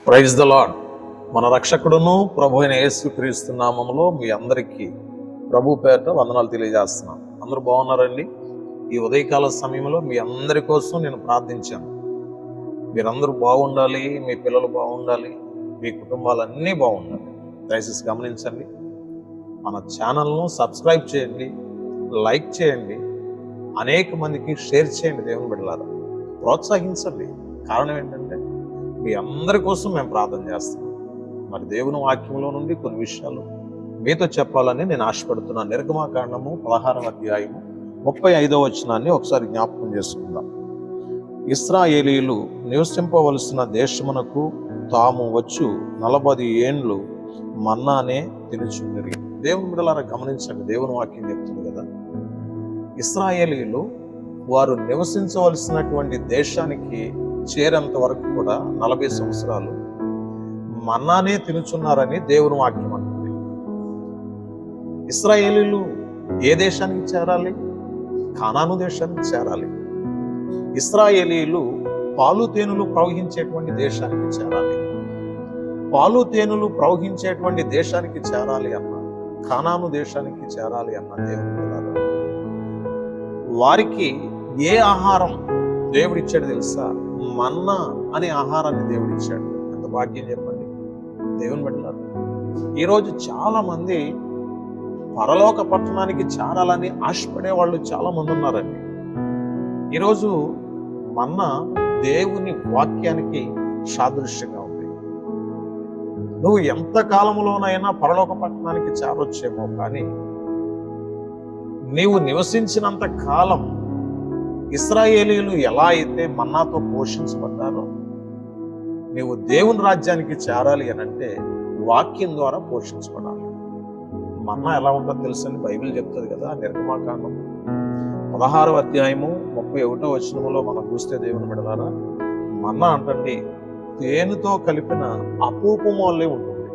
Praise the lord. మన రక్షకుడును ప్రభు అయిన యేసుక్రీస్తు నామములో మీ అందరికీ ప్రభు పేరిట వందనాలు తెలియజేస్తున్నాను. అందరూ బాగున్నారండి? ఈ ఉదయకాల సమయంలో మీ అందరి కోసం నేను ప్రార్థించాను. మీరందరూ బాగుండాలి, మీ పిల్లలు బాగుండాలి, మీ కుటుంబాలన్నీ బాగుండాలి. దయచేసి గమనించండి, మన ఛానల్ను సబ్స్క్రైబ్ చేయండి, లైక్ చేయండి, అనేక మందికి షేర్ చేయండి. దేవుని బిడ్డలారా ప్రోత్సహించండి. కారణం ఏంటంటే మీ అందరి కోసం మేము ప్రార్థన చేస్తున్నాం. మరి దేవుని వాక్యంలో నుండి కొన్ని విషయాలు మీతో చెప్పాలని నేను ఆశపడుతున్నాను. నిర్గమాకాండము 16వ అధ్యాయము 35వ వచనాన్ని ఒకసారి జ్ఞాపకం చేసుకుందాం. ఇశ్రాయేలీయులు నివసింపవలసిన దేశమునకు తాము వచ్చు 40 ఏండ్లు మన్నానే తినుచుండిరి. దేవుని బిడ్డలారా గమనించండి, దేవుని వాక్యం చెప్తుంది కదా, ఇశ్రాయేలీయులు వారు నివసించవలసినటువంటి దేశానికి చేరేంత వరకు కూడా 40 సంవత్సరాలు మన్నానే తినుచున్నారని దేవుని వాక్యం అంటుంది. ఇశ్రాయేలీయులు ఏ దేశానికి చేరాలి? కానాను దేశానికి చేరాలి. ఇశ్రాయేలీయులు పాలు తేనెలు ప్రవహించేటువంటి దేశానికి చేరాలి. పాలు తేనెలు ప్రవహించేటువంటి దేశానికి చేరాలి అన్న, కానాను దేశానికి చేరాలి అన్న దేవుని పిల్లలు, వారికి ఏ ఆహారం దేవుడిచ్చాడు తెలుసా? మన్నా అనే ఆహారాన్ని దేవుడిచ్చాడు. ఎంత భాగ్యం చెప్పండి దేవుని బిడ్డలారా. ఈరోజు చాలా మంది పరలోక పట్టణానికి చేరాలని ఆశపడే వాళ్ళు చాలా మంది ఉన్నారండి. ఈరోజు మన్నా దేవుని వాక్యానికి సాదృశ్యంగా ఉంది. నువ్వు ఎంత కాలంలోనైనా పరలోక పట్టణానికి చేరొచ్చేమో, కానీ నీవు నివసించినంత కాలం ఇశ్రాయేలీయులు ఎలా అయితే మన్నాతో పోషించబడ్డారో, నీవు దేవుని రాజ్యానికి చేరాలి అని అంటే వాక్యం ద్వారా పోషించబడాలి. మన్నా ఎలా ఉంటుందో తెలుసని బైబిల్ చెప్తుంది కదా. నిర్గమాకాండం 16వ అధ్యాయము 31వ వచనములో మనం చూస్తే దేవుని బిడ్డలారా, మన్నా అంటండి తేనెతో కలిపిన అపూపము వల్లే ఉంటుంది.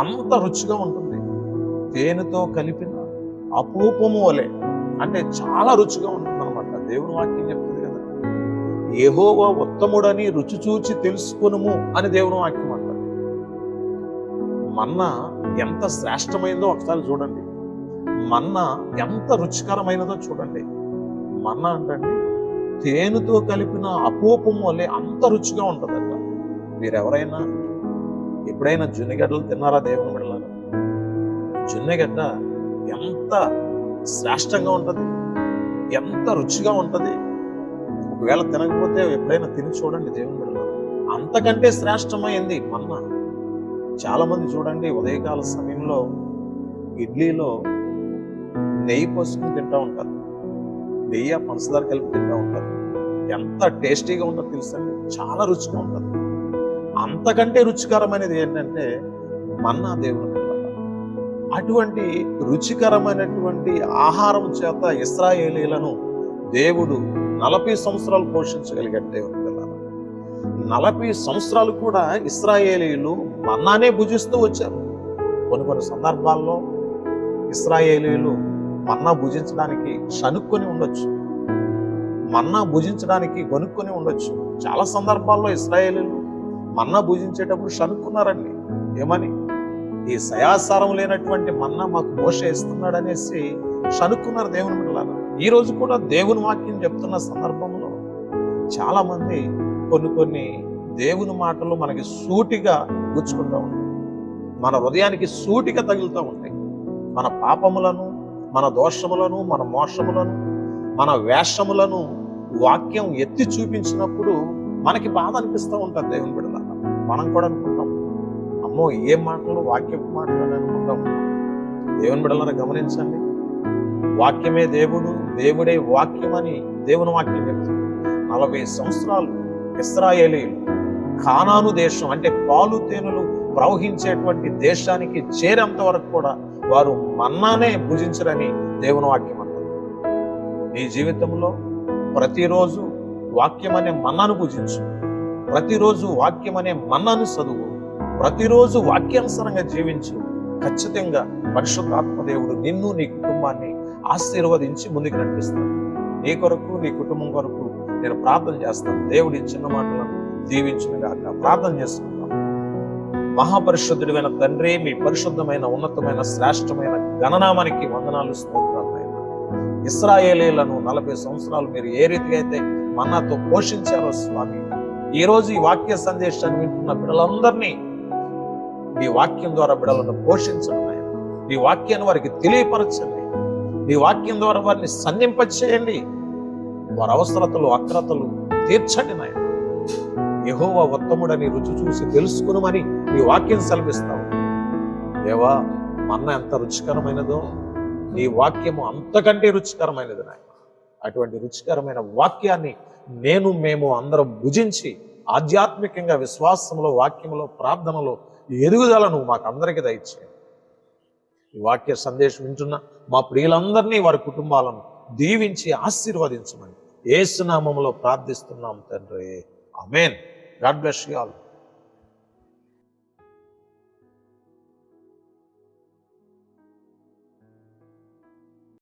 అంత రుచిగా ఉంటుంది. తేనెతో కలిపిన అపూపము వలె అంటే చాలా రుచిగా ఉంటుంది అనమాట. దేవుని వాక్యం చెప్తుంది కదా, యెహోవా ఉత్తముడని రుచి చూచి తెలుసుకొనుము అని దేవుని వాక్యం అంటారు. మన్నా ఎంత శ్రేష్టమైనదో ఒకసారి చూడండి. మన్నా ఎంత రుచికరమైనదో చూడండి. మన్నా అంటండి తేనెతో కలిపిన అపూపము వల్లే అంత రుచిగా ఉంటుందట. మీరెవరైనా ఎప్పుడైనా జున్నగడ్డలు తిన్నారా? దేవుని బిడ్డలారా, జున్నగడ్డ ఎంత శ్రేష్టంగా ఉంటుంది, ఎంత రుచిగా ఉంటుంది. ఒకవేళ తినకపోతే ఎప్పుడైనా తిని చూడండి దేవుని బిడ్డలారా. అంతకంటే శ్రేష్టమైంది మన్నా. చాలా మంది చూడండి ఉదయకాల సమయంలో ఇడ్లీలో నెయ్యి పోసుకుని తింటూ ఉంటారు, నెయ్యి పంచదార కలిపి తింటూ ఉంటారు. ఎంత టేస్టీగా ఉంటుందో తెలుసండి, చాలా రుచిగా ఉంటుంది. అంతకంటే రుచికరమైనది ఏంటంటే మన్నా. దేవుని బిడ్డలారా, అటువంటి రుచికరమైనటువంటి ఆహారం చేత ఇశ్రాయేలీయులను దేవుడు 40 సంవత్సరాలు పోషించగలిగాడు. దేవుని పిల్లలు 40 సంవత్సరాలు కూడా ఇశ్రాయేలీయులు మన్నానే భుజిస్తూ వచ్చారు. కొన్ని సందర్భాల్లో ఇశ్రాయేలీయులు మన్నా భుజించడానికి సనుక్కొని ఉండొచ్చు, మన్నా భుజించడానికి కొనుక్కొని ఉండొచ్చు. చాలా సందర్భాల్లో ఇశ్రాయేలీయులు మన్నా భుజించేటప్పుడు సనుక్కున్నారండి. ఏమని? ఈ సయాసారం లేనటువంటి మన్నా మాకు మోషే ఇస్తున్నాడు అనేసి సనుక్కున్నారు దేవుని బిడ్డలారా. ఈ రోజు కూడా దేవుని వాక్యం చెప్తున్న సందర్భంలో చాలా మంది కొన్ని దేవుని మాటలు మనకి సూటిగా గుచ్చుకుంటూ ఉంటాయి, మన హృదయానికి సూటిగా తగులుతూ ఉంటాయి. మన పాపములను, మన దోషములను, మన మోసములను, మన వేషములను వాక్యం ఎత్తి చూపించినప్పుడు మనకి బాధ అనిపిస్తూ ఉంటుంది దేవుని బిడ్డలారా. మనం కూడా అనుకుంటాం, అమ్మో ఏ మాటలు, వాక్యపు మాటలు అని అనుకుంటాం. దేవుని బిడ్డలారా గమనించండి, వాక్యమే దేవుడు, దేవుడే వాక్యం అని దేవుని వాక్యం చెప్తుంది. 40 సంవత్సరాలు ఇశ్రాయేలీయులు కానాను దేశం అంటే పాలు తేనెలు ప్రవహించేటువంటి దేశానికి చేరేంత వరకు కూడా వారు మన్నానే భుజించరని దేవుని వాక్యం అంటుంది. నీ జీవితంలో ప్రతిరోజు వాక్యం అనే మన్నాను భుజించు, ప్రతిరోజు వాక్యం అనే మన్నాను చదువు, ప్రతిరోజు వాక్యానుసారంగా జీవించు. ఖచ్చితంగా పరిశుద్ధాత్మ దేవుడు నిన్ను, నీ కుటుంబాన్ని ఆశీర్వదించి ముందుకు నడిపిస్తాడు. నీ కొరకు, నీ కుటుంబం కొరకు నేను ప్రార్థన చేస్తాను. దేవుడి చిన్న మాటలను దీవించును గాక. ప్రార్థన చేసుకుందాం. మహాపరిశుద్ధుడైన తండ్రి, మీ పరిశుద్ధమైన ఉన్నతమైన శ్రేష్టమైన గణనామానికి వందనాలు, స్తోత్రాలు నాయన. ఇశ్రాయేలీయులను 40 సంవత్సరాలు మీరు ఏ రీతిగా అయితే మన్నాతో పోషించారో స్వామి, ఈ రోజు ఈ వాక్య సందేశాన్ని వింటున్న బిడ్డలందరినీ మీ వాక్యం ద్వారా బిడ్డలను పోషించండి నాయన. మీ వాక్యాన్ని వారికి తెలియపరచండి. మీ వాక్యం ద్వారా వారిని సంధింపచేయండి. వారి అవసరతలు అక్రతలు తీర్చండి నాయన. యెహోవా ఉత్తముడని రుచి చూసి తెలుసుకునమని మీ వాక్యం సెలవిస్తావు దేవా. మన్నా ఎంత రుచికరమైనదో నీ వాక్యము అంతకంటే రుచికరమైనది నాయన. అటువంటి రుచికరమైన వాక్యాన్ని మేము అందరం భుజించి ఆధ్యాత్మికంగా విశ్వాసంలో, వాక్యంలో, ప్రార్థనలో ఎదుగుదలను మాకు అందరికీ దయచేయండి. ఈ వాక్య సందేశం వింటున్న మా ప్రియులందరినీ, వారి కుటుంబాలను దీవించి ఆశీర్వదించమని యేసు నామములో ప్రార్థిస్తున్నాం తండ్రి. Amen. God bless you all.